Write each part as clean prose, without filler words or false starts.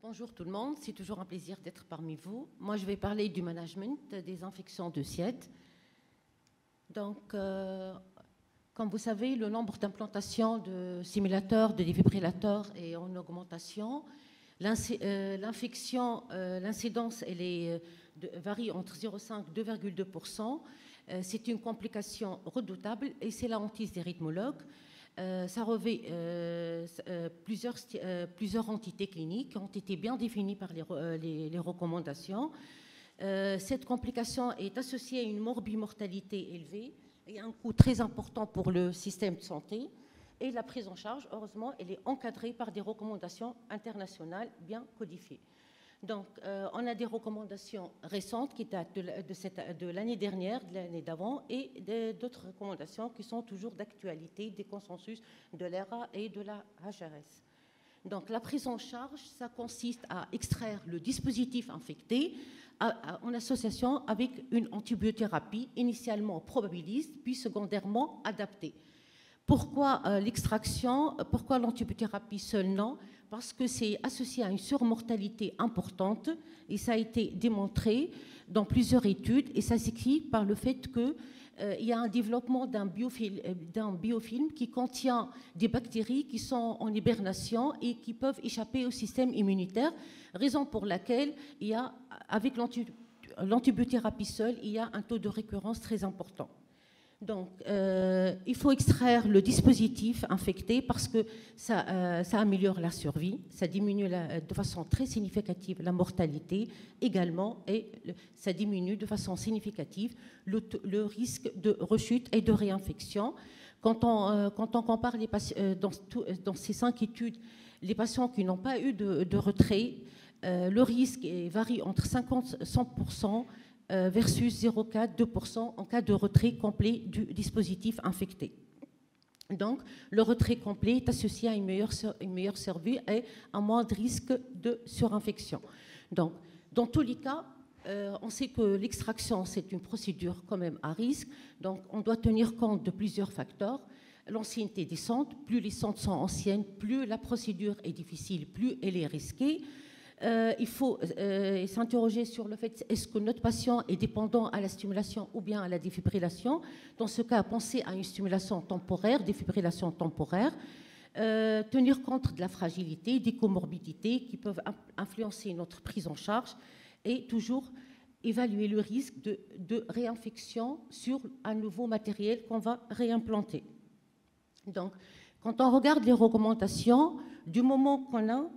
Bonjour tout le monde, c'est toujours un plaisir d'être parmi vous. Moi, je vais parler du management des infections de SIED. Donc, comme vous savez, le nombre d'implantations de simulateurs, de défibrillateurs est en augmentation. L'infection, l'incidence, varie entre 0,5 et 2,2%. C'est une complication redoutable et c'est la hantise des rythmologues. Ça revêt plusieurs entités cliniques qui ont été bien définies par les recommandations. Cette complication est associée à une morbimortalité élevée et un coût très important pour le système de santé. Et la prise en charge, heureusement, elle est encadrée par des recommandations internationales bien codifiées. Donc, on a des recommandations récentes qui datent de l'année dernière, de l'année d'avant, et d'autres recommandations qui sont toujours d'actualité, des consensus de l'ERA et de la HRS. Donc, la prise en charge, ça consiste à extraire le dispositif infecté en association avec une antibiothérapie initialement probabiliste, puis secondairement adaptée. Pourquoi l'extraction? Pourquoi l'antibiothérapie seule? Non, parce que c'est associé à une surmortalité importante et ça a été démontré dans plusieurs études et ça s'explique par le fait qu'il y a un développement d'un biofilm qui contient des bactéries qui sont en hibernation et qui peuvent échapper au système immunitaire, raison pour laquelle il y a, avec l'antibiothérapie seule, il y a un taux de récurrence très important. Donc, il faut extraire le dispositif infecté parce que ça améliore la survie, ça diminue de façon très significative la mortalité également et ça diminue de façon significative le risque de rechute et de réinfection. Quand on compare les patients, dans ces 5 études, les patients qui n'ont pas eu de retrait, le risque varie entre 50 et 100%, versus 0,4-2% en cas de retrait complet du dispositif infecté. Donc, le retrait complet est associé à une meilleure survie et un moindre risque de surinfection. Donc, dans tous les cas, on sait que l'extraction, c'est une procédure quand même à risque. Donc, on doit tenir compte de plusieurs facteurs. L'ancienneté des centres, plus les centres sont anciennes, plus la procédure est difficile, plus elle est risquée. Il faut s'interroger sur le fait est-ce que notre patient est dépendant à la stimulation ou bien à la défibrillation. Dans ce cas, penser à une stimulation temporaire, défibrillation temporaire, tenir compte de la fragilité, des comorbidités qui peuvent influencer notre prise en charge et toujours évaluer le risque de réinfection sur un nouveau matériel qu'on va réimplanter. Donc, quand on regarde les recommandations, du moment qu'on a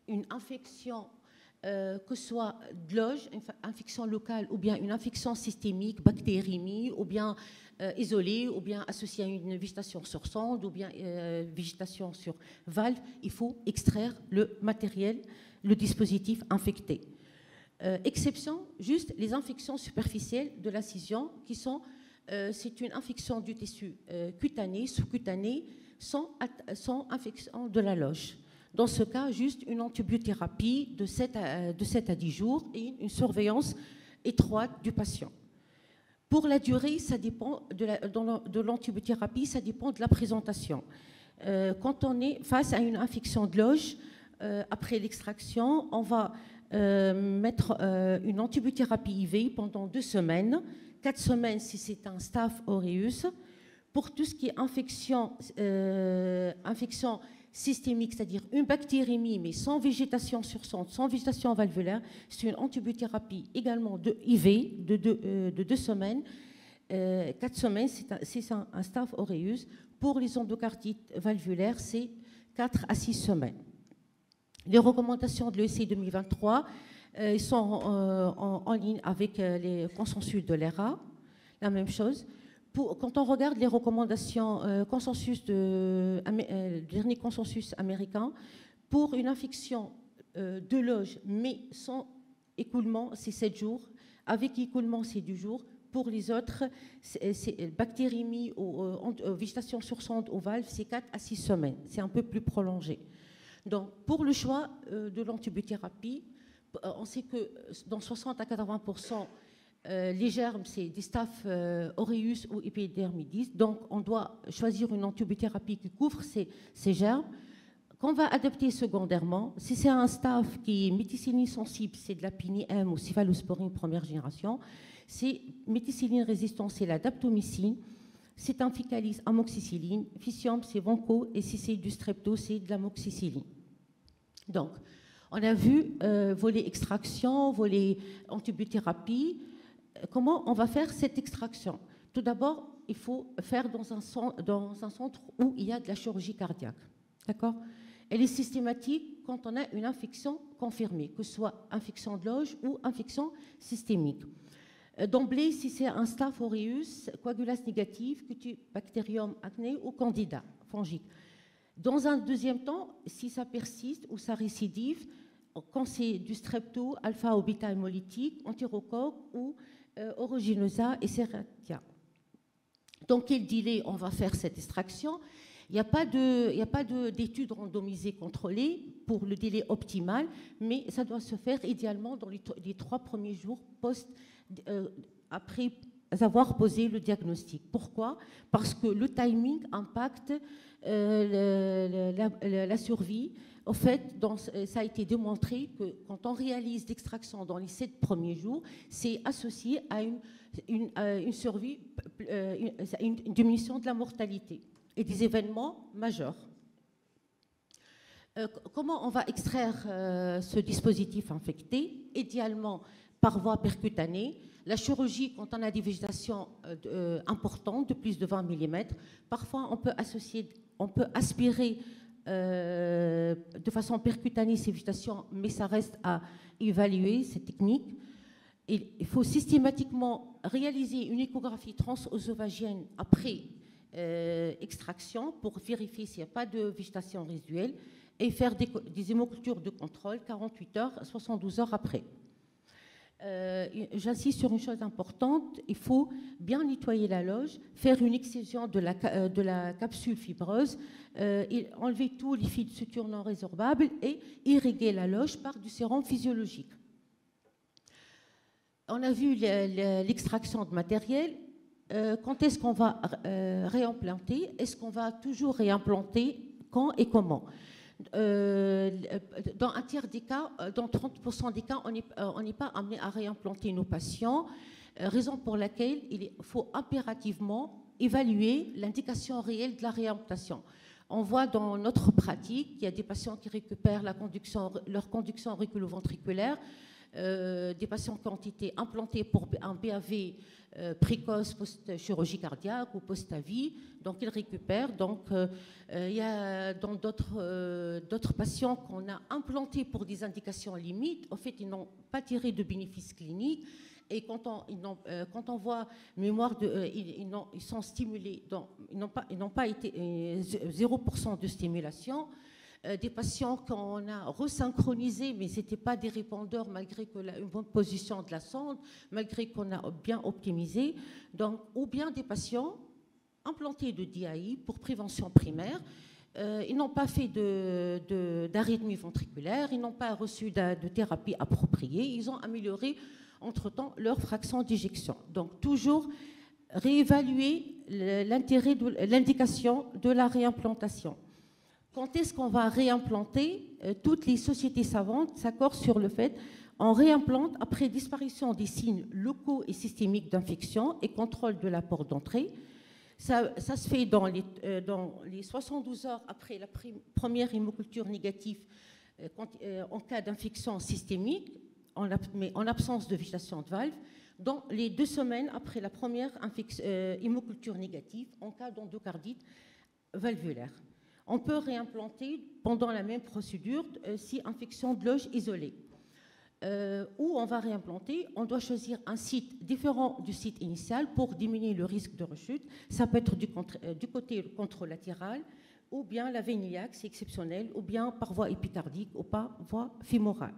une infection, que ce soit de loge, une infection locale ou bien une infection systémique, bactériémie, ou bien isolée, ou bien associée à une végétation sur sonde, ou bien végétation sur valve, il faut extraire le matériel, le dispositif infecté. Exception, juste les infections superficielles de l'incision, qui sont, c'est une infection du tissu cutané, sous-cutané, sans infection de la loge. Dans ce cas, juste une antibiothérapie de 7 à 10 jours et une surveillance étroite du patient. Pour la durée, ça dépend de l'antibiothérapie, ça dépend de la présentation. Quand on est face à une infection de loge, après l'extraction, on va mettre une antibiothérapie IV pendant 2 semaines, 4 semaines si c'est un Staph aureus. Pour tout ce qui est infection systémique, c'est-à-dire une bactériémie, mais sans végétation sur sonde, sans végétation valvulaire, c'est une antibiothérapie également de IV de 2 semaines. 4 semaines, c'est un Staph aureus. Pour les endocardites valvulaires, c'est 4 à 6 semaines. Les recommandations de l'ESC 2023 sont en ligne avec les consensus de l'ERA, la même chose. Quand on regarde les recommandations dernier consensus américain, pour une infection de loge, mais sans écoulement, c'est 7 jours. Avec écoulement, c'est 10 jours. Pour les autres, bactériémie ou végétation sur sonde ou valve, c'est 4 à 6 semaines. C'est un peu plus prolongé. Donc, pour le choix de l'antibiothérapie, on sait que dans 60 à 80%, les germes, c'est des Staph aureus ou épidermidis. Donc, on doit choisir une antibiothérapie qui couvre ces germes. qu'on va adapter secondairement, si c'est un staph qui est méticilline sensible, c'est de la PINI-M ou céphalosporine première génération. C'est méticilline résistant, c'est la daptomycine. C'est un Ficalis amoxicilline. Physium, c'est Vanco. Et si c'est du strepto, c'est de l'amoxicilline. Donc, on a vu volet extraction, volet antibiothérapie. Comment on va faire cette extraction? Tout d'abord, il faut faire dans un centre où il y a de la chirurgie cardiaque. D'accord? Elle est systématique quand on a une infection confirmée, que ce soit infection de loge ou infection systémique. D'emblée, si c'est un Staph aureus, coagulase négative, Cutibacterium acné ou Candida fongique. Dans un deuxième temps, si ça persiste ou ça récidive, quand c'est du strepto, alpha ou bêta hémolytique, entérocoque ou oroginosa et serratia. Dans quel délai on va faire cette extraction? Il n'y a pas d'études randomisées contrôlées pour le délai optimal, mais ça doit se faire idéalement dans les 3 premiers jours après avoir posé le diagnostic. Pourquoi? Parce que le timing impacte la survie. En fait, ça a été démontré que quand on réalise l'extraction dans les 7 premiers jours, c'est associé à une survie, une diminution de la mortalité et des événements majeurs. Comment on va extraire ce dispositif infecté? Idéalement par voie percutanée. La chirurgie, quand on a des végétations importantes, de plus de 20 mm, parfois on peut aspirer de façon percutanée ces végétations, mais ça reste à évaluer, ces techniques. Il faut systématiquement réaliser une échographie transœsophagienne après extraction pour vérifier s'il n'y a pas de végétation résiduelle et faire des hémocultures de contrôle 48 heures, 72 heures après. J'insiste sur une chose importante, il faut bien nettoyer la loge, faire une excision de la capsule fibreuse, enlever tous les fils de suture non résorbables et irriguer la loge par du sérum physiologique. On a vu l'extraction de matériel. Quand est-ce qu'on va réimplanter? Est-ce qu'on va toujours réimplanter? Quand et comment? Dans un tiers des cas, dans 30% des cas, on n'est pas amené à réimplanter nos patients, raison pour laquelle il faut impérativement évaluer l'indication réelle de la réimplantation. On voit dans notre pratique qu'il y a des patients qui récupèrent leur conduction auriculo-ventriculaire, des patients qui ont été implantés pour un BAV précoce post-chirurgie cardiaque ou post-AVI, donc ils récupèrent. Donc il y a dans d'autres patients qu'on a implantés pour des indications limites, en fait ils n'ont pas tiré de bénéfices cliniques. Et quand on voit mémoire ils sont stimulés, ils n'ont pas été 0% de stimulation. Des patients qu'on a resynchronisés, mais ce n'étaient pas des répondeurs malgré une bonne position de la sonde, malgré qu'on a bien optimisé. Donc, ou bien des patients implantés de DAI pour prévention primaire. Ils n'ont pas fait d'arythmie ventriculaire, ils n'ont pas reçu de thérapie appropriée, ils ont amélioré entre-temps leur fraction d'éjection. Donc, toujours réévaluer l'intérêt de l'indication de la réimplantation. Quand est-ce qu'on va réimplanter? Toutes les sociétés savantes s'accordent sur le fait qu'on réimplante après disparition des signes locaux et systémiques d'infection et contrôle de la porte d'entrée. Ça se fait dans les 72 heures après la première hémoculture négative en cas d'infection systémique, mais en absence de végétation de valve, dans les 2 semaines après la première hémoculture négative en cas d'endocardite valvulaire. On peut réimplanter pendant la même procédure si infection de loge isolée. Où on va réimplanter, on doit choisir un site différent du site initial pour diminuer le risque de rechute. Ça peut être du côté contralatéral, ou bien la veine iliaque, c'est exceptionnel, ou bien par voie épicardique ou par voie fémorale.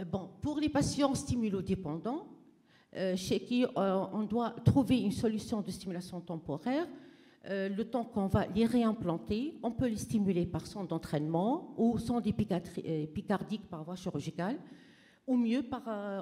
Bon, pour les patients stimulodépendants, chez qui on doit trouver une solution de stimulation temporaire, le temps qu'on va les réimplanter, on peut les stimuler par sonde d'entraînement ou sonde épicardique par voie chirurgicale, Au mieux,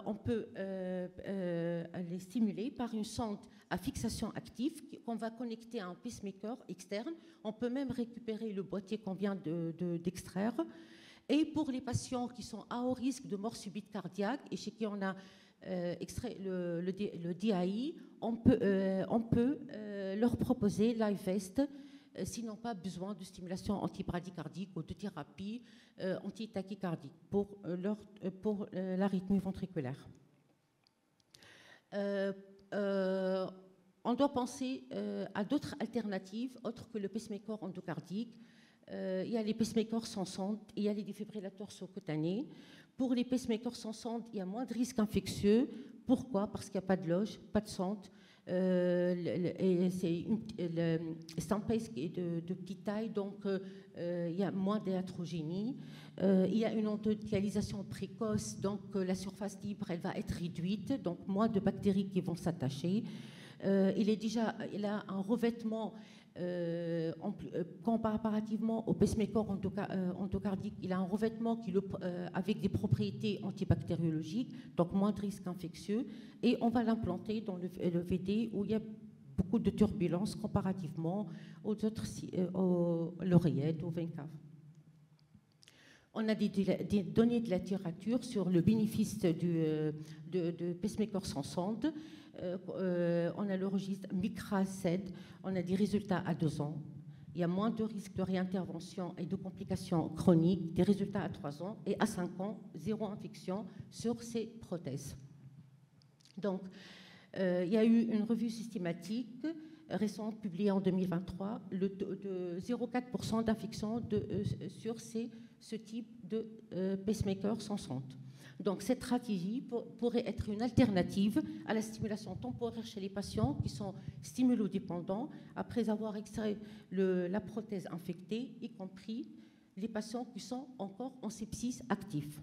on peut les stimuler par une sonde à fixation active qu'on va connecter à un pacemaker externe. On peut même récupérer le boîtier qu'on vient d'extraire. Et pour les patients qui sont à haut risque de mort subite cardiaque et chez qui on a extrait le DAI, on peut leur proposer l'IVEST s'ils n'ont pas besoin de stimulation antibradycardique ou de thérapie anti-tachycardique pour l'arythmie ventriculaire. On doit penser à d'autres alternatives autres que le pacemaker endocardique. Il y a les pacemakers sans sonde, il y a les défibrillateurs sous-cutanés. Pour les pacemakers sans sonde, il y a moins de risques infectieux. Pourquoi? Parce qu'il n'y a pas de loge, pas de sonde. C'est un pace qui est de petite taille, donc il y a moins d'éatrogénie. Il y a une endothéalisation précoce, donc la surface libre elle va être réduite, donc moins de bactéries qui vont s'attacher. Il a un revêtement comparativement au pacemaker endocardique, il a un revêtement avec des propriétés antibactériologiques, donc moins de risques infectieux, et on va l'implanter dans le VD où il y a beaucoup de turbulences comparativement aux autres l'oreillette, au VENCAV. On a des données de la littérature sur le bénéfice de pacemaker sans sonde. On a le registre MICRA-SED, on a des résultats à 2 ans. Il y a moins de risques de réintervention et de complications chroniques, des résultats à 3 ans, et à 5 ans, 0 infection sur ces prothèses. Donc, il y a eu une revue systématique récente publiée en 2023 de 0,4% d'infection sur ce type de pacemaker sans sonde. Donc, cette stratégie pourrait être une alternative à la stimulation temporaire chez les patients qui sont stimulodépendants après avoir extrait la prothèse infectée, y compris les patients qui sont encore en sepsis actif.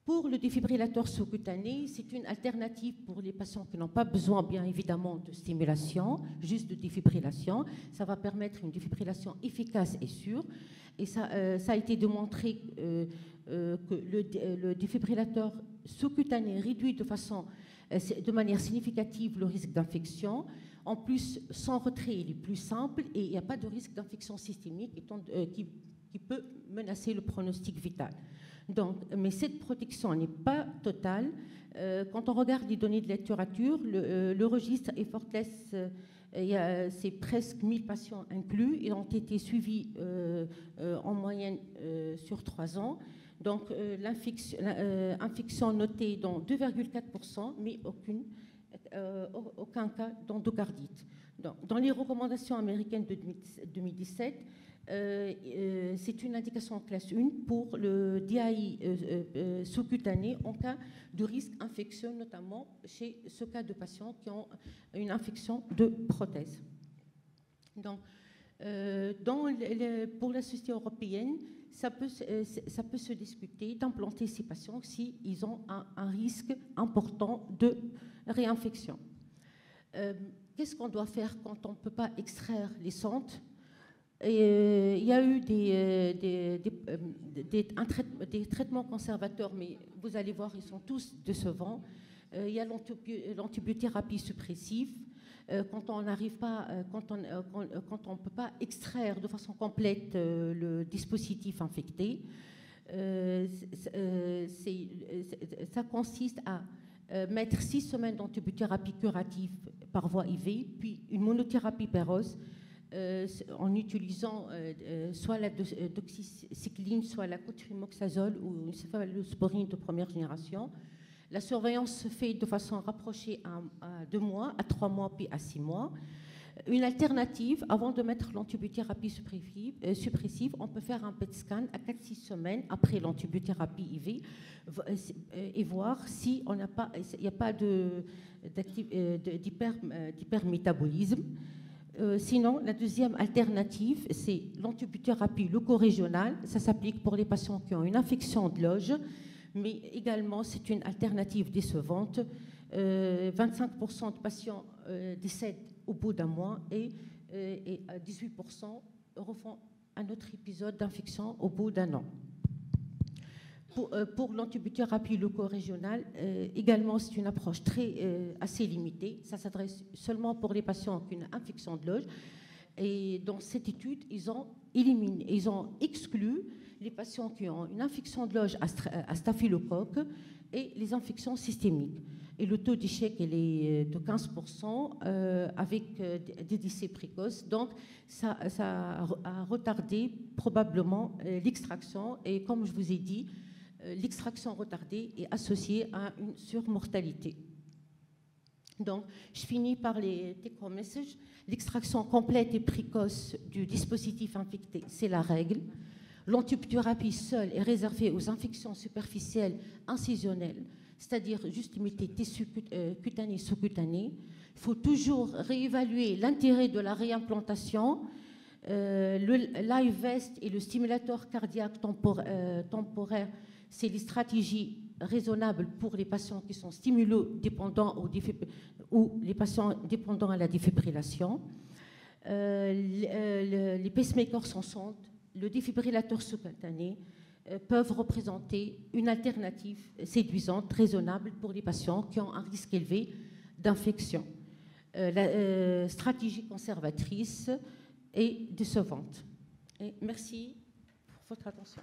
Pour le défibrillateur sous-cutané, c'est une alternative pour les patients qui n'ont pas besoin, bien évidemment, de stimulation, juste de défibrillation. Ça va permettre une défibrillation efficace et sûre. Et ça a été démontré que le défibrillateur sous-cutané réduit de manière significative le risque d'infection. En plus, son retrait il est plus simple et il n'y a pas de risque d'infection systémique qui peut menacer le pronostic vital. Donc, mais cette protection n'est pas totale. Quand on regarde les données de la littérature, le registre Effortless, c'est presque 1000 patients inclus. Ils ont été suivis en moyenne sur 3 ans. Donc, l'infection notée dans 2,4%, mais aucun cas d'endocardite. Dans les recommandations américaines de 2017, c'est une indication en classe 1 pour le DAI sous-cutané en cas de risque infectieux, notamment chez ce cas de patients qui ont une infection de prothèse. Donc, pour la société européenne, ça peut se discuter d'implanter ces patients s'ils ont un risque important de réinfection. Qu'est-ce qu'on doit faire quand on ne peut pas extraire les sondes? Il y a eu des traitements conservateurs, mais vous allez voir, ils sont tous décevants. Il y a l'antibiothérapie suppressive. Quand on n'arrive pas, quand on ne peut pas extraire de façon complète le dispositif infecté, ça consiste à mettre 6 semaines d'antibiothérapie curative par voie IV, puis une monothérapie pérose, en utilisant soit la doxycycline, soit la cotrimoxazole ou une céphalosporine de première génération. La surveillance se fait de façon rapprochée à 2 mois, à 3 mois, puis à 6 mois. Une alternative, avant de mettre l'antibiothérapie suppressive, on peut faire un PET scan à 4-6 semaines après l'antibiothérapie IV et voir s'il n'y a pas d'hypermétabolisme. Sinon, la deuxième alternative, c'est l'antibiothérapie leucorégionale. Ça s'applique pour les patients qui ont une infection de loge, mais également, c'est une alternative décevante. 25% de patients décèdent au bout d'1 mois et 18% refont un autre épisode d'infection au bout d'1 an. Pour l'antibiothérapie loco-régionale, également, c'est une approche assez limitée. Ça s'adresse seulement pour les patients qui ont une infection de loge. Et dans cette étude, ils ont exclu les patients qui ont une infection de loge à staphylocoque et les infections systémiques. Et le taux d'échec est de 15% avec des décès précoces. Donc, ça a retardé probablement l'extraction. Et comme je vous ai dit, l'extraction retardée est associée à une surmortalité. Donc, je finis par les take-home messages. L'extraction complète et précoce du dispositif infecté, c'est la règle. L'antibiothérapie seule est réservée aux infections superficielles incisionnelles, c'est-à-dire juste limiter tissus cutanés, sous-cutanés. Il faut toujours réévaluer l'intérêt de la réimplantation. L'IVEST et le stimulateur cardiaque temporaire, c'est les stratégies raisonnables pour les patients qui sont stimulodépendants ou les patients dépendants à la défibrillation. Les pacemakers sans sonde, le défibrillateur sous-cutané peuvent représenter une alternative séduisante, raisonnable pour les patients qui ont un risque élevé d'infection. La stratégie conservatrice est décevante. Et merci pour votre attention.